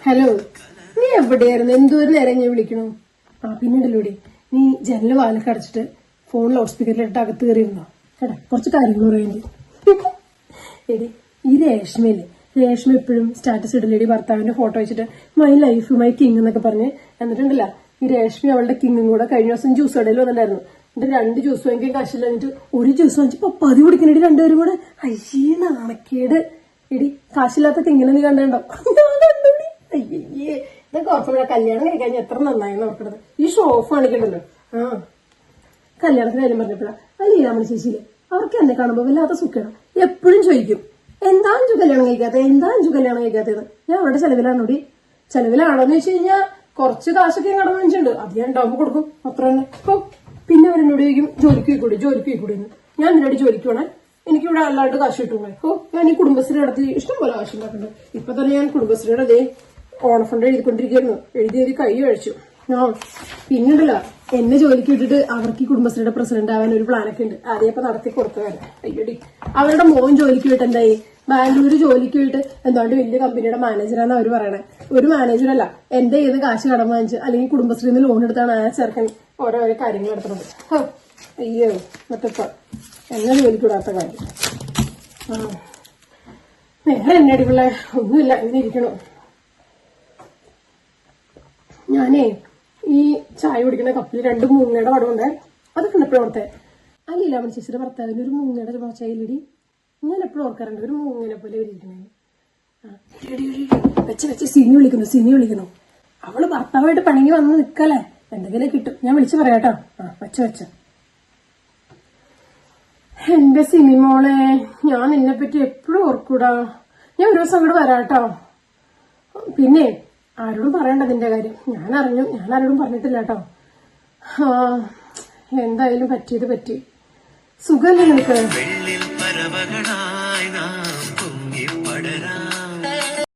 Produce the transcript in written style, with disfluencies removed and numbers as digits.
Hello, നീ എവിടെയായിരുന്നു? എന്തോരം നേരം ഞാൻ വിളിക്കണു. പിന്നീടല്ലോടി നീ ജനല് വാലൊക്കെ അടച്ചിട്ട് ഫോൺ ലൗഡ് സ്പീക്കറിലിട്ട് അകത്ത് കയറിയിരുന്നോ? കേട്ടാ, കുറച്ച് കാര്യങ്ങൾ പറയുന്നുണ്ട്. എടി, ഈ രേഷ്മയില്ലേ, രേഷ്മ എപ്പോഴും സ്റ്റാറ്റസ് ഇടലേടി ഭർത്താവിന്റെ ഫോട്ടോ വെച്ചിട്ട് മൈ ലൈഫ് മൈ കിങ് എന്നൊക്കെ പറഞ്ഞ് എന്നിട്ടുണ്ടല്ല. ഈ രേഷ്മ അവളുടെ കിങ്ങും കൂടെ കഴിഞ്ഞ ദിവസം ജ്യൂസ് കടയിൽ വന്നിട്ടുണ്ടായിരുന്നു. എന്നിട്ട് 2 ജ്യൂസ് വാങ്ങിക്കാൻ കാശില്ല. എന്നിട്ട് ഒരു ജ്യൂസ് വാങ്ങിച്ചപ്പോ 10 കുടിക്കണേടി രണ്ടുപേരും കൂടെ. അയ്യേ, നാണക്കേട്. എടി, കാശില്ലാത്ത കിങ്ങിനെ നീ കണ്ടോ? അയ്യേ, ഇതൊക്കെ ഓർക്കുമ്പോഴാ കല്യാണം കഴിക്കാൻ എത്ര നന്നായി നോക്കണത്. ഈ ഷോ ഓഫ് കാണിക്കണ്ടല്ലോ. കല്യാണത്തിന് കാര്യം പറഞ്ഞപ്പോഴാ ലീലാമണി ചേച്ചിയില്ലേ, അവർക്ക് എന്നെ കാണുമ്പോ വല്ലാത്ത സുഖമാണ്. എപ്പോഴും ചോദിക്കും, എന്താ അഞ്ചു കല്യാണം കഴിക്കാത്തത്, എന്താ അഞ്ചു കല്യാണം കഴിക്കാത്തത്. ഞാൻ അവിടെ ചെലവിലാണോടി? ചെലവിലാണോന്ന് ചോദിച്ചു കഴിഞ്ഞാൽ കുറച്ച് കാശൊക്കെ ഞാൻ കടം വാങ്ങിച്ചിട്ടുണ്ട്. അത് ഞാൻ ഉണ്ടാവുമ്പോ കൊടുക്കും, അത്ര തന്നെ. പിന്നെ അവരെന്നോട് ചോദിക്കും, ജോലിക്ക് പോയിക്കൂടി. ഞാൻ നിന്നോട് ജോലിക്ക് വേണേ, എനിക്കിവിടെ അല്ലാണ്ട് കാശ് കിട്ടുമോ? ഞാൻ ഈ കുടുംബശ്രീ നടത്തി ഇഷ്ടം പോലെ കാശ് ഉണ്ടാക്കുന്നുണ്ട്. ഇപ്പൊ തന്നെ ഞാൻ കുടുംബശ്രീയുടെ അതേ ഓണഫണ്ട് എഴുതിക്കൊണ്ടിരിക്കുന്നു. എഴുതി കൈ കഴിച്ചു. പിന്നുണ്ടല്ലോ, എന്നെ ജോലിക്ക് വിട്ടിട്ട് അവർക്ക് ഈ കുടുംബശ്രീയുടെ പ്രസിഡന്റ് ആവാൻ ഒരു പ്ലാനൊക്കെ ഉണ്ട്. ആദ്യം നടത്തി കൊടുത്തതല്ല. അയ്യടി, അവരുടെ മോൻ ജോലിക്ക് പോയിട്ട് എന്തായി? ബാംഗ്ലൂര് ജോലിക്ക് പോയിട്ട് എന്താണ്ട് വലിയ കമ്പനിയുടെ മാനേജറാന്ന് അവര് പറയണേ. ഒരു മാനേജറല്ല, എന്റെ കയ്യിൽ നിന്ന് കാശ് കടം വാങ്ങിച്ച് അല്ലെങ്കിൽ കുടുംബശ്രീന്ന് ലോൺ എടുത്താണ് ആ ചെറുക്കൻ ഓരോരോ കാര്യങ്ങൾ നടത്തുന്നത്. അയ്യോ, മറ്റപ്പ എന്നെ ജോലിക്ക് വിടാത്ത കാര്യം. വേറെ എന്നെ അടിപിള്ളേ ഒന്നുമില്ല, ഇങ്ങനെ ഇരിക്കണു. ഞാനേ ഈ ചായ കുടിക്കുന്ന കപ്പിൽ 2 മൂങ്ങയുടെ പടമുണ്ടേ, അത് കണ്ടപ്പോഴും ഓർത്തേ. ലീലാമണി ചേച്ചിയുടെ ഭർത്താവിന് ഒരു മൂങ്ങയുടെ ചായയിലിടി. ഞാൻ എപ്പോഴും ഓർക്കാറുണ്ട്, ഒരു മൂങ്ങനെ പോലെ ഇരിക്കണേ. വെച്ച് സിനി വിളിക്കുന്നു. അവള് ഭർത്താവായിട്ട് പണിങ്ങി വന്ന് നിക്കല്ലേ, എന്തെങ്കിലും കിട്ടും. ഞാൻ വിളിച്ചു പറയാട്ടോ. വെച്ച എന്റെ സിനി മോളെ, ഞാൻ നിന്നെ പറ്റി എപ്പോഴും ഓർക്കൂടാ. ഞാൻ ഒരു ദിവസം അങ്ങോട്ട് വരാട്ടോ. പിന്നെ ആരോടും പറയണ്ട നിന്റെ കാര്യം. ഞാൻ ആരോടും പറഞ്ഞിട്ടില്ല കേട്ടോ. എന്തായാലും പറ്റിയത് പറ്റി. സുഖല്ലേ നിനക്ക്?